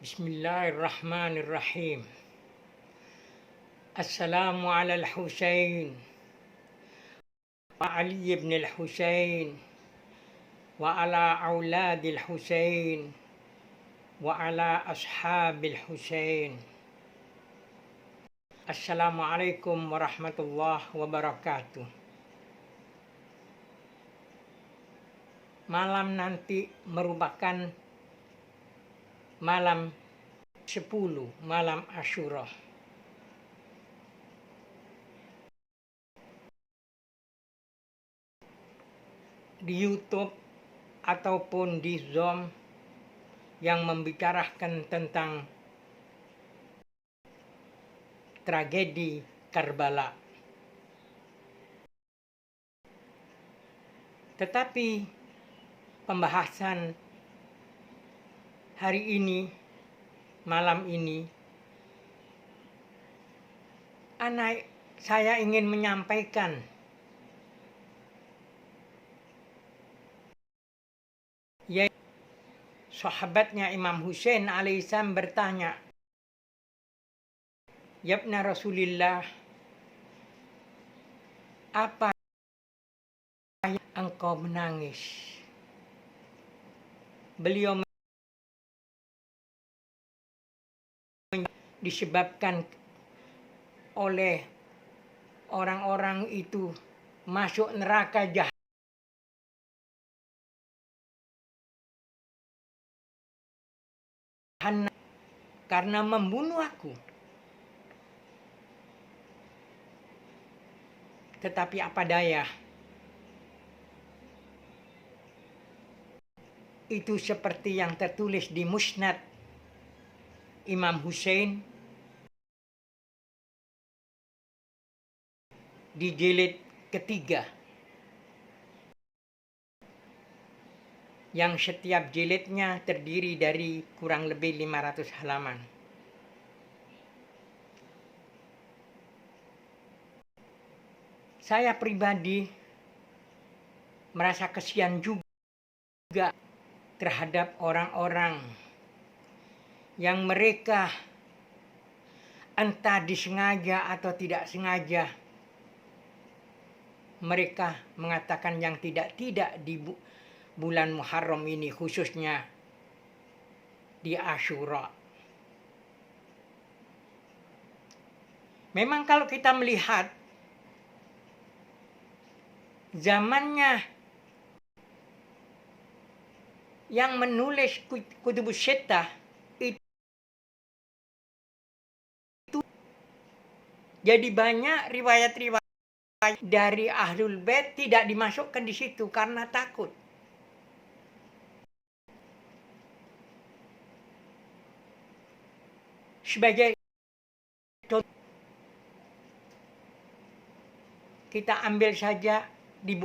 Bismillahirrahmanirrahim. Assalamu ala al-Husain wa Ali ibn al-Husain wa ala auladil Husain wa ala ashabil Husain. Assalamualaikum warahmatullahi wabarakatuh. Malam nanti merupakan malam 10, malam Asyura. Di YouTube ataupun di Zoom yang membicarakan tentang tragedi Karbala. Tetapi pembahasan hari ini, malam ini, saya ingin menyampaikan yaitu sahabatnya Imam Husain alaihissalam bertanya, "Yabna Rasulillah, apa yang engkau menangis?" Beliau disebabkan oleh orang-orang itu masuk neraka jahanam karena membunuh aku. Tetapi apa daya, itu seperti yang tertulis di Musnad Imam Husain di jilid ketiga, yang setiap jilidnya terdiri dari kurang lebih 500 halaman. Saya pribadi merasa kasihan juga terhadap orang-orang yang mereka entah disengaja atau tidak sengaja mereka mengatakan yang tidak di bulan Muharram ini, khususnya di Asyura. Memang kalau kita melihat zamannya yang menulis Kutubus Sittah itu jadi banyak riwayat-riwayat dari Ahlul Bait tidak dimasukkan di situ karena takut. Sebagai contoh, kita ambil saja di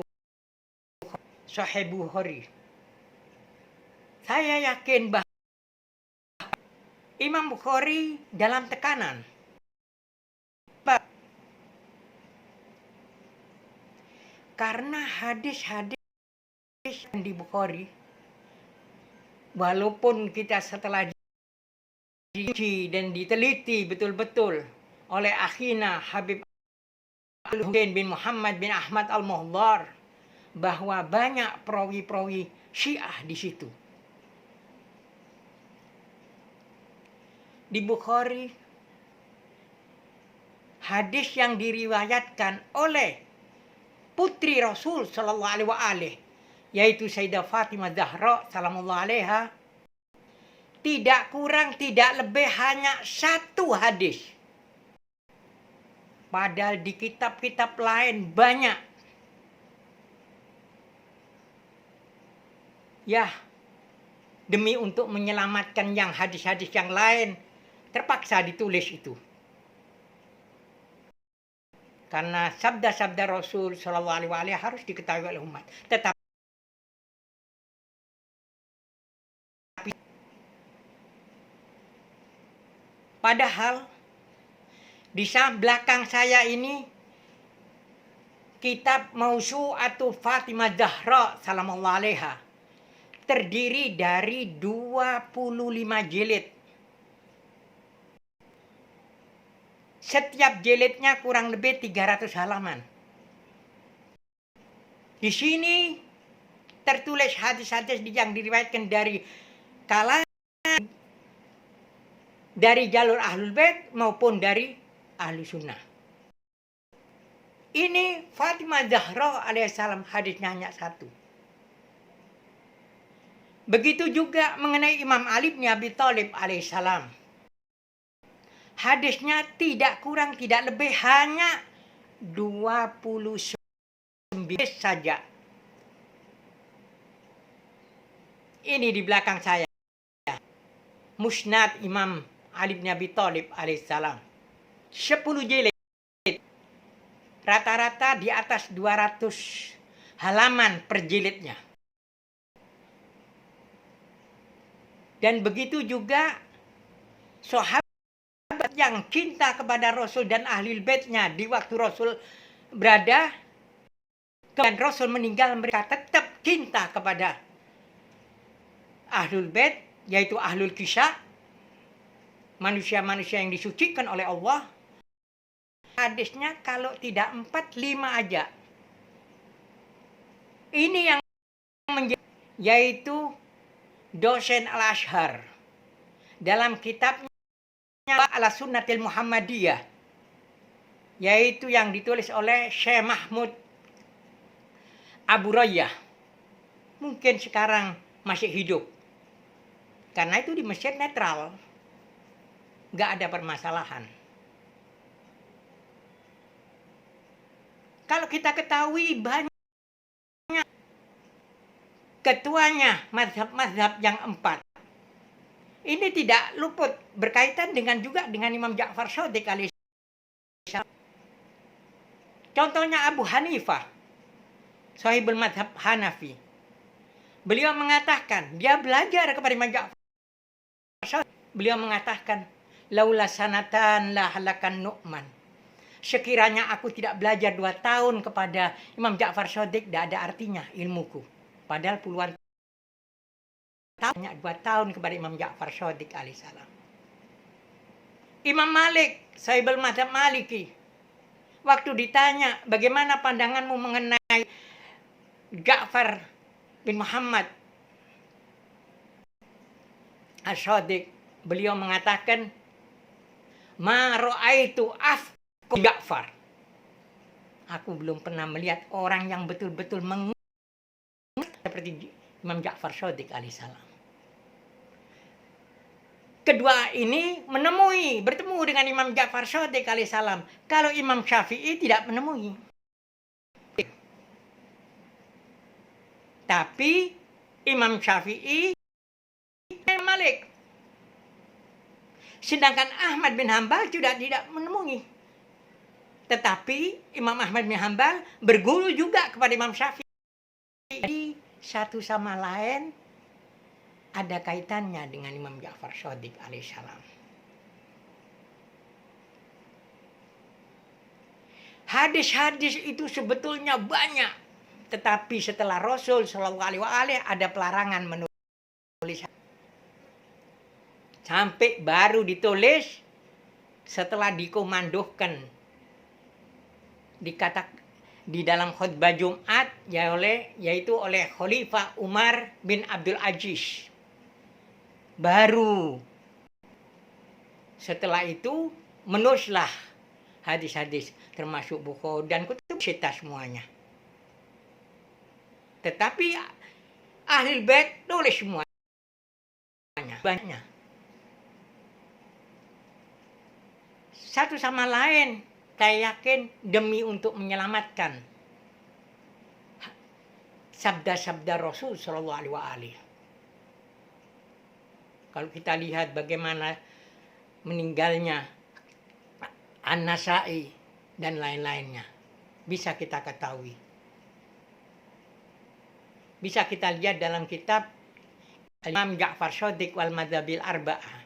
Sahih Bukhari. Saya yakin bahwa Imam Bukhari dalam tekanan. Karena hadis-hadis di Bukhari, walaupun kita setelah diuji dan diteliti betul-betul oleh akhina Habib Al-Husain bin Muhammad bin Ahmad Al-Muhdar, bahwa banyak perawi-perawi Syiah di situ. Di Bukhari, hadis yang diriwayatkan oleh putri Rasul sallallahu alaihi, yaitu Sayyidah Fatimah Zahra salamuallahu alaiha, tidak kurang tidak lebih hanya satu hadis. Padahal di kitab-kitab lain banyak. Ya, demi untuk menyelamatkan yang hadis-hadis yang lain, terpaksa ditulis itu. Karena sabda-sabda Rasul Shallallahu Alaihi Wasallam harus diketahui oleh umat. Tetapi padahal di belakang saya ini kitab Mausu'atu Fatimah Zahra salamuallahu alaiha terdiri dari 25 jilid. Setiap jilidnya kurang lebih 300 halaman. Di sini tertulis hadis-hadis yang diriwayatkan dari kalangan dari jalur Ahlul Bait maupun dari Ahlu Sunnah. Ini Fatimah Zahra alaihissalam, hadisnya hanya satu. Begitu juga mengenai Imam Ali bin Abi Thalib alaihissalam. Hadisnya tidak kurang tidak lebih hanya 29 saja. Ini di belakang saya. Musnad Imam Ali bin Abi Thalib alaihissalam. 10 jilid. Rata-rata di atas 200 halaman per jilidnya. Dan begitu juga sahabat yang cinta kepada Rasul dan Ahlul Baitnya di waktu Rasul berada dan Rasul meninggal, mereka tetap cinta kepada Ahlul Bait, yaitu Ahlul Kisah, manusia-manusia yang disucikan oleh Allah. Hadisnya kalau tidak 4, 5 aja. Ini yang yaitu dosen Al-Azhar dalam kitabnya Ala Sunnatil Muhammadiyah, yaitu yang ditulis oleh Syekh Mahmud Abu Rayyah. Mungkin sekarang masih hidup, karena itu di Mesir netral, nggak ada permasalahan. Kalau kita ketahui banyak ketuanya mazhab-mazhab yang 4. Ini tidak luput berkaitan juga dengan Imam Ja'far Shadiq alaihissalam. Contohnya Abu Hanifah, sahibul mazhab Hanafi. Beliau mengatakan, dia belajar kepada Imam Ja'far Shadiq. Beliau mengatakan, laula sanatan la halakan Nu'man. Sekiranya aku tidak belajar 2 tahun kepada Imam Ja'far Shadiq, tidak ada artinya ilmuku. Padahal puluhan tahun, 2 tahun kepada Imam Ja'far Shadiq alaihissalam. Imam Malik, sahibul mazhab Maliki, waktu ditanya bagaimana pandanganmu mengenai Ja'far bin Muhammad As-Shadiq, beliau mengatakan, ma ra'aitu afqu Ja'far. Aku belum pernah melihat orang yang betul-betul mengerti seperti Imam Ja'far Shadiq alaihissalam. Kedua ini bertemu dengan Imam Ja'far Shadiq alaihissalam. Kalau Imam Syafi'i tidak menemui. Tapi Imam Syafi'i Imam Malik. Sedangkan Ahmad bin Hanbal tidak menemui. Tetapi Imam Ahmad bin Hanbal berguru juga kepada Imam Syafi'i. Jadi satu sama lain ada kaitannya dengan Imam Ja'far Shadiq alaihissalam. Hadis-hadis itu sebetulnya banyak, tetapi setelah Rasul Shallallahu Alaihi Wasallam ada pelarangan menulis. Sampai baru ditulis setelah dikomandohkan, di dalam khutbah Jumat yaitu oleh Khalifah Umar bin Abdul Aziz. Baru setelah itu menulislah hadis-hadis termasuk Bukhari dan kutub sita semuanya. Tetapi Ahlul Bait tulis semuanya, banyak. Satu sama lain saya yakin demi untuk menyelamatkan sabda-sabda Rasul Shallallahu Alaihi Wasallam. Kalau kita lihat bagaimana meninggalnya An-Nasa'i dan lain-lainnya, bisa kita ketahui. Bisa kita lihat dalam kitab Imam Ja'far Shadiq wal Madzabil Arba'ah.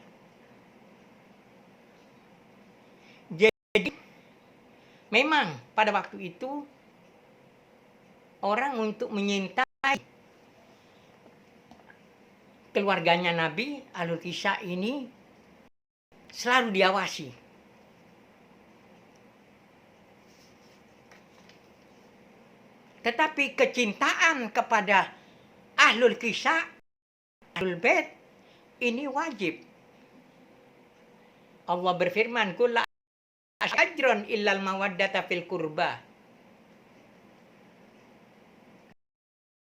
Jadi memang pada waktu itu orang untuk menyintai keluarganya Nabi, Ahlul Kisah ini selalu diawasi. Tetapi kecintaan kepada ahlul kisah, ahlul bait, ini wajib. Allah berfirman, "Kulla ajron illal mawaddata fil qurba."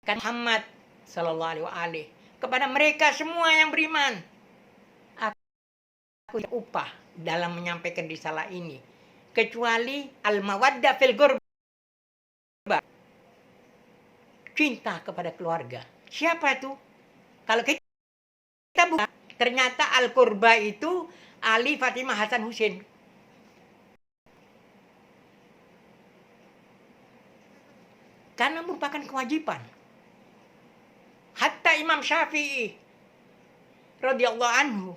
Kan Muhammad sallallahu alaihi kepada mereka semua yang beriman, aku upah dalam menyampaikan risalah ini, kecuali al-mawaddah fil qurba, cinta kepada keluarga. Siapa itu? Kalau kita buka, ternyata al-qurba itu Ali, Fatimah, Hasan, Husain. Karena merupakan kewajiban. Hatta Imam Syafi'i radhiyallahu anhu,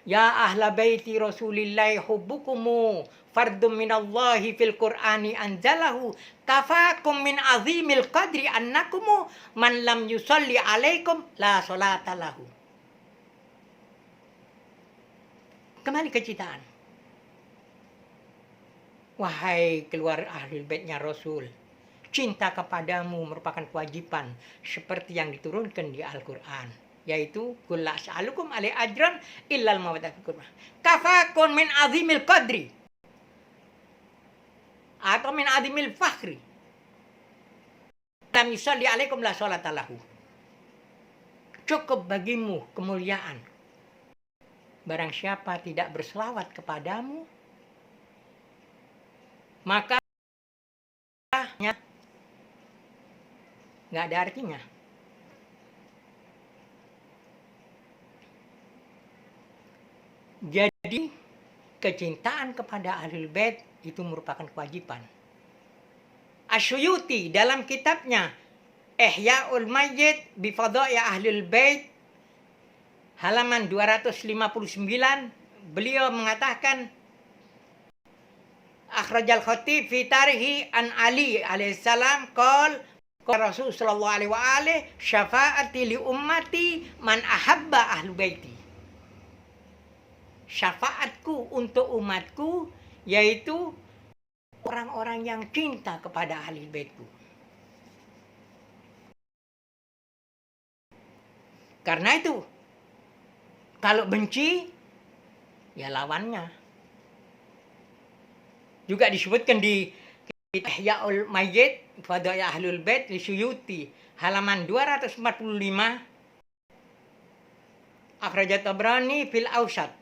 ya ahla baiti Rasulillahi hubbukumu fardun minallahi fil Qur'ani anzalahu kafakum min azimil qadri annakumu man lam yusalli alaikum la salata lahu. Kembali ke citaan. Wahai keluar ahli baitnya Rasul, cinta kepadamu merupakan kewajiban seperti yang diturunkan di Al-Quran, yaitu qul la as'alukum alaihi ajran illal mawaddah fil qurba kafakun min azimil qadri atau min azimil fakhri lam yusalli alaikum la sholata lahu. Cukup bagimu kemuliaan barang siapa tidak berselawat kepadamu, maka nggak ada artinya. Jadi kecintaan kepada ahlul bait itu merupakan kewajiban. Asy-Syuyuti dalam kitabnya Ihya'ul Mayyit bi Fadha'i Ahlul Bait halaman 259, beliau mengatakan, akhrajal khatib fi tarihi an Ali alaihissalam qol Rasul sallallahu alaihi wa alihi syafaati li ummati man ahabba ahlu baiti. Syafaatku untuk umatku yaitu orang-orang yang cinta kepada ahli baitku. Karena itu kalau benci ya lawannya. Juga disebutkan di Ihya'ul Mayyit Fadha'i Ahlul Bait li Suyuti halaman 245, akhrajat Tabrani fil Awsat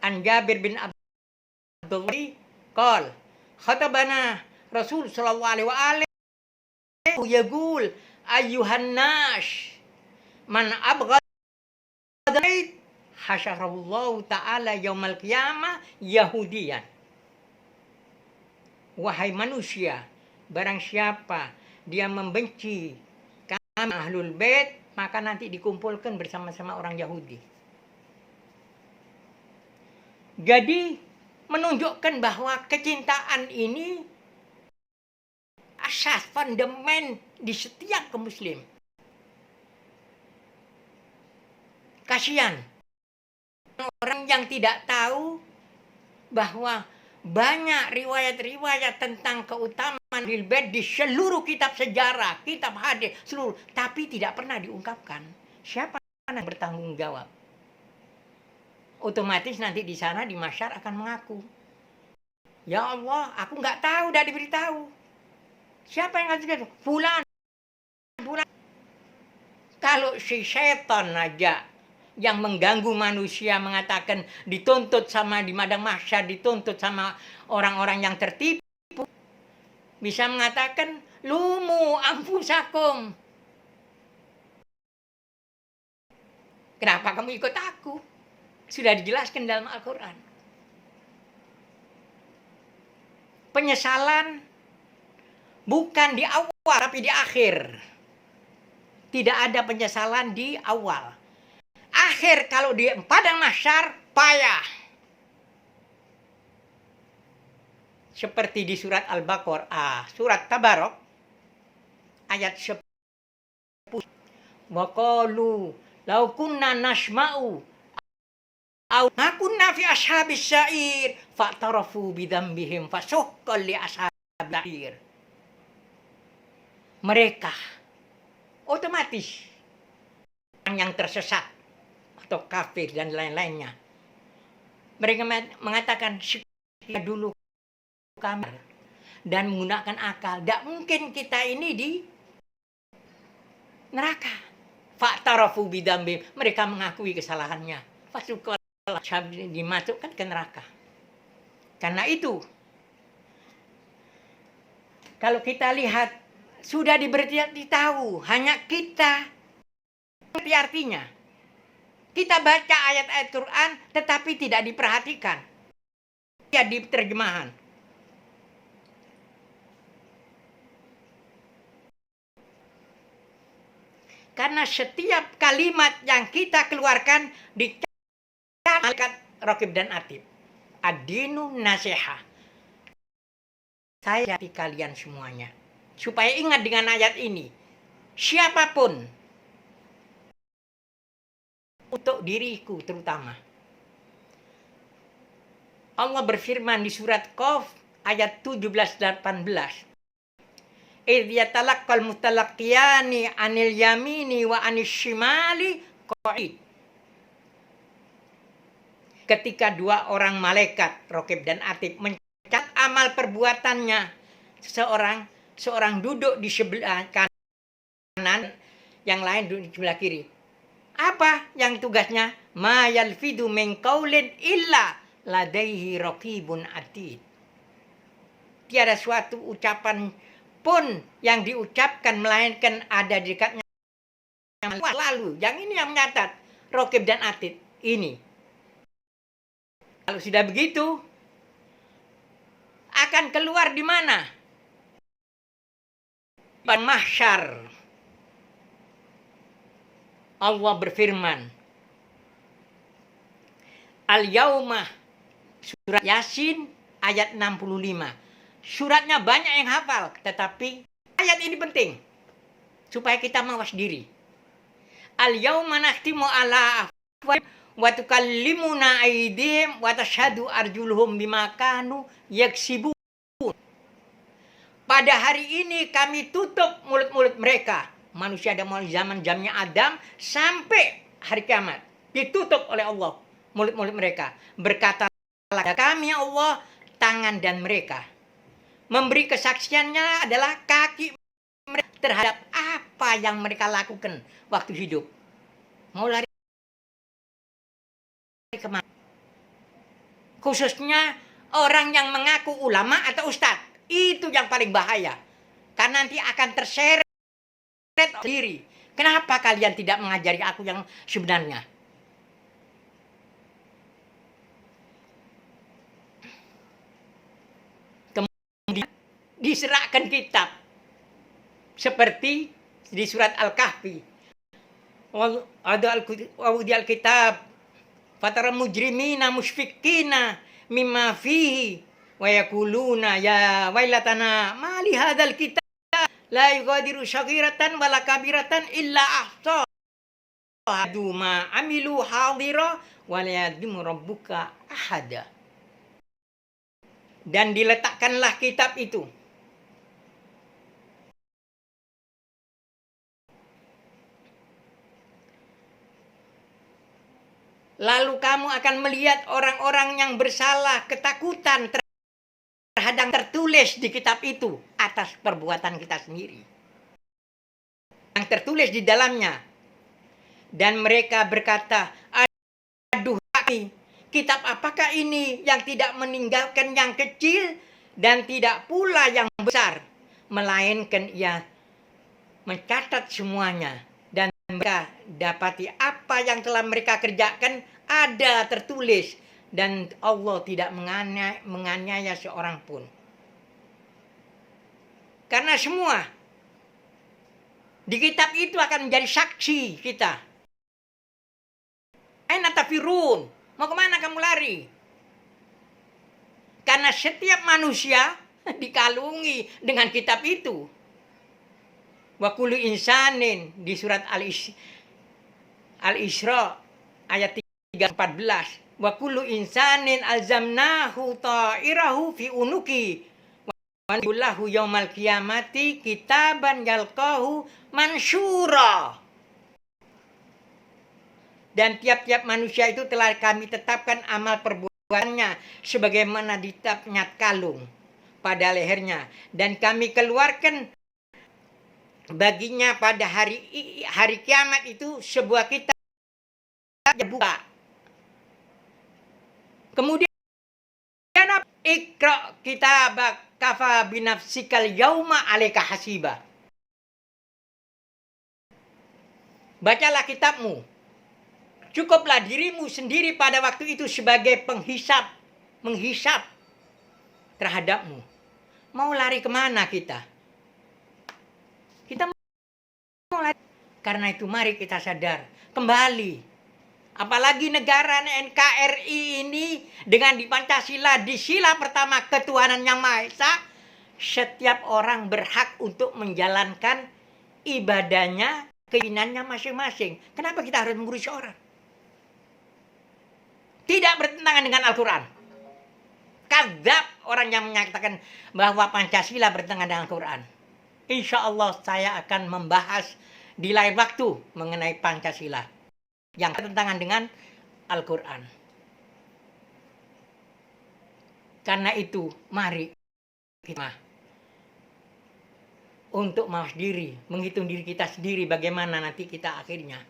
an Jabir bin Abdullah qol khatabana Rasul sallallahu alaihi wa alihi yaqul ayyuhan nas man abghad hasyarallahu ta'ala yaumal qiyamah yahudiyan. Wahai manusia, barang siapa dia membenci kami ahlul bait, maka nanti dikumpulkan bersama-sama orang Yahudi. Jadi menunjukkan bahwa kecintaan ini asas fundament di setiap kaum muslim. Kasihan orang yang tidak tahu bahwa banyak riwayat-riwayat tentang keutamaan ahlul bait di seluruh kitab sejarah, kitab hadis, seluruh, tapi tidak pernah diungkapkan. Siapa yang bertanggung jawab? Otomatis nanti di sana di masyar akan mengaku, ya Allah, aku nggak tahu, udah diberitahu. Siapa yang ngasih itu? Fulan. Kalau si setan aja yang mengganggu manusia mengatakan dituntut sama di madang mahsyar, dituntut sama orang-orang yang tertipu, bisa mengatakan lumu anfusakum, kenapa kamu ikut aku? Sudah dijelaskan dalam Al-Quran. Penyesalan bukan di awal tapi di akhir. Tidak ada penyesalan di awal. Akhir kalau di padang mahsyar payah. Seperti di surat Al-Baqarah, surat Tabarok ayat 10. Wa qalu law kunna nasma'u aw kunna fi ashabis sa'ir fa'tarafu bi dzambihim fasuqqan li ashabil sa'ir. mereka otomatis orang yang tersesat atau kafir dan lain-lainnya. Mereka mengatakan dulu kamar dan menggunakan akal. Tidak mungkin kita ini di neraka. Fa'tarafu bidambi, mereka mengakui kesalahannya. Fasuqal dimasukkan ke neraka. Karena itu, kalau kita lihat sudah diberitahu, hanya kita ngerti artinya. Kita baca ayat-ayat Quran tetapi tidak diperhatikan. Ya, di terjemahan. Karena setiap kalimat yang kita keluarkan dicatat malaikat Raqib dan Atid. Ad-dinu nasiha. Saya jati kalian semuanya. Supaya ingat dengan ayat ini. Siapapun. Untuk diriku terutama. Allah berfirman di surat Qaf ayat 17-18. Idh yatalaqqal mutalaqqiyani 'anil yamini wa 'anil shimali qa'id. Ketika dua orang malaikat Raqib dan Atid mencatat amal perbuatannya seorang duduk di sebelah kanan, yang lain duduk di sebelah kiri. Apa yang tugasnya? Ma yalfidu min qaulin illa ladaihi raqibun atid. Tiada suatu ucapan pun yang diucapkan melainkan ada di dekatnya yang lalu. Yang ini yang menyatat Raqib dan Atid ini. Kalau sudah begitu, akan keluar di mana? Di mahsyar. Allah berfirman, Al-Yaumah, surat Yasin ayat 65. Suratnya banyak yang hafal, tetapi ayat ini penting supaya kita mawas diri. Al-Yauma nakhtimu ala afwahihim wa tukallimuna aydihim wa tashhadu arjuluhum bima kanu yaksibun. Pada hari ini kami tutup mulut-mulut mereka. Manusia ada mulai zaman jamnya Adam sampai hari kiamat. Ditutup oleh Allah mulut-mulut mereka. Berkatalah kami ya Allah, tangan dan mereka. Memberi kesaksiannya adalah kaki mereka terhadap apa yang mereka lakukan waktu hidup. Mau lari kemana? Khususnya orang yang mengaku ulama atau ustadz. Itu yang paling bahaya. Karena nanti akan terseret diri. Kenapa kalian tidak mengajari aku yang sebenarnya? Kemudian diserahkan kitab. Seperti di surat Al-Kahfi. Ada al-kitab. Fatara mujrimina musyfikina mimma fihi. Wa yakuluna ya wailatana ma li hadzal kitab la yughadiru saghiratan wala kabiratan illa ahsaha ma amilu hadira wa la yadhlimu rabbuka ahada. Dan diletakkanlah kitab itu lalu kamu akan melihat orang-orang yang bersalah ketakutan terhadap tertulis di kitab itu atas perbuatan kita sendiri. Yang tertulis di dalamnya. Dan mereka berkata, aduh kitab apakah ini yang tidak meninggalkan yang kecil dan tidak pula yang besar. Melainkan ia mencatat semuanya. Dan mereka dapati apa yang telah mereka kerjakan ada tertulis. Dan Allah tidak menganiaya seorang pun. Karena semua di kitab itu akan menjadi saksi kita. Aina tafirun? Mau kemana kamu lari? Karena setiap manusia dikalungi dengan kitab itu. Wa kullu insanin di surat Al-Isra ayat 314. Wa kullu insanin alzamnahu ta'irahu fi unuki Lahu yaumal qiyamati kitaban yalqahu mansyura. Dan tiap-tiap manusia itu telah kami tetapkan amal perbuatannya sebagaimana ditetapnya kalung pada lehernya, dan kami keluarkan baginya pada hari kiamat itu sebuah kitab buka. Kemudian Iqra kitabak kafa binafsikal yauma 'alaika hasiba. Bacalah kitabmu. Cukuplah dirimu sendiri pada waktu itu sebagai menghisap terhadapmu. Mau lari kemana kita? Kita mau lari. Karena itu mari kita sadar kembali. Apalagi negara NKRI ini dengan di Pancasila, di sila pertama ketuhanan yang Maha Esa, setiap orang berhak untuk menjalankan ibadahnya, keinginannya masing-masing. Kenapa kita harus mengurusi orang? Tidak bertentangan dengan Al-Quran. Kadzab orang yang menyatakan bahwa Pancasila bertentangan dengan Al-Quran. Insya Allah saya akan membahas di lain waktu mengenai Pancasila yang bertentangan dengan Al-Quran. Karena itu mari kita untuk mawas diri, menghitung diri kita sendiri bagaimana nanti kita akhirnya.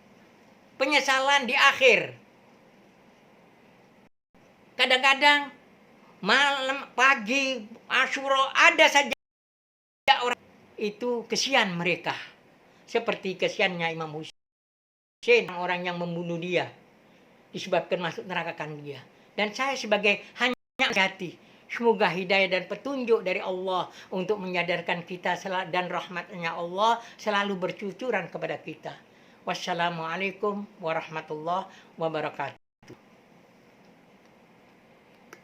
Penyesalan di akhir. Kadang-kadang malam, pagi, Asyura ada saja orang itu kesian mereka. Seperti kesiannya Imam Hussein, orang yang membunuh dia disebabkan masuk neraka kan dia. Dan saya sebagai hanya hati, semoga hidayah dan petunjuk dari Allah untuk menyadarkan kita dan rahmatnya Allah selalu bercucuran kepada kita. Wassalamualaikum warahmatullahi wabarakatuh.